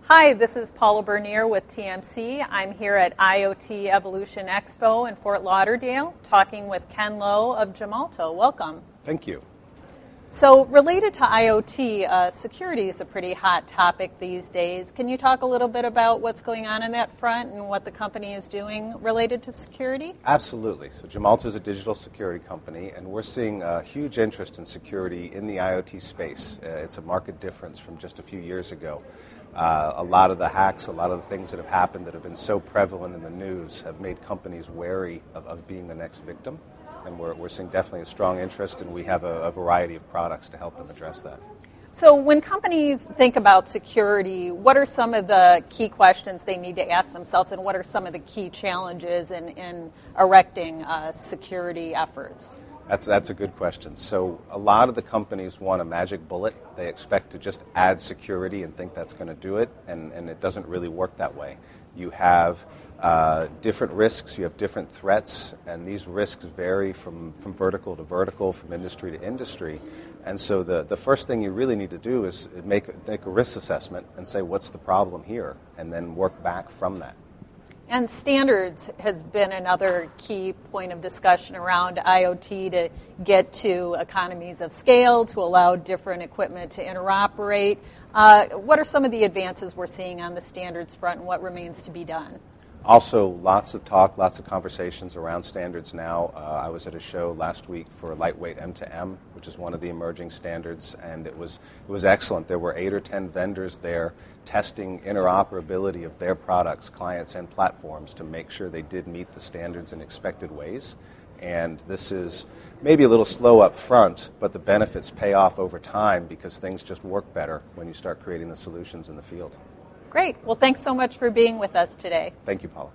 Hi, this is Paula Bernier with TMC. I'm here at IoT Evolution Expo in Fort Lauderdale talking with Ken Lowe of Gemalto. Welcome. Thank you. So related to IoT, security is a pretty hot topic these days. Can you talk a little bit about what's going on in that front and what the company is doing related to security? Absolutely. So Gemalto is a digital security company, and we're seeing a huge interest in security in the IoT space. It's a market difference from just a few years ago. A lot of the hacks, a lot of the things that have happened that have been so prevalent in the news have made companies wary of being the next victim. And we're seeing definitely a strong interest, and we have a variety of products to help them address that. So when companies think about security, what are some of the key questions they need to ask themselves, and what are some of the key challenges in erecting security efforts? That's a good question. So a lot of the companies want a magic bullet. They expect to just add security and think that's going to do it, and it doesn't really work that way. You have different risks, you have different threats, and these risks vary from vertical to vertical, from industry to industry. And so the first thing you really need to do is make a risk assessment and say, what's the problem here? And then work back from that. And standards has been another key point of discussion around IoT to get to economies of scale, to allow different equipment to interoperate. What are some of the advances we're seeing on the standards front, and what remains to be done? Also, lots of talk, lots of conversations around standards now. I was at a show last week for lightweight M2M, which is one of the emerging standards, and it was excellent. There were 8 or 10 vendors there testing interoperability of their products, clients and platforms, to make sure they did meet the standards in expected ways. And this is maybe a little slow up front, but the benefits pay off over time because things just work better when you start creating the solutions in the field. Great. Well, thanks so much for being with us today. Thank you, Paula.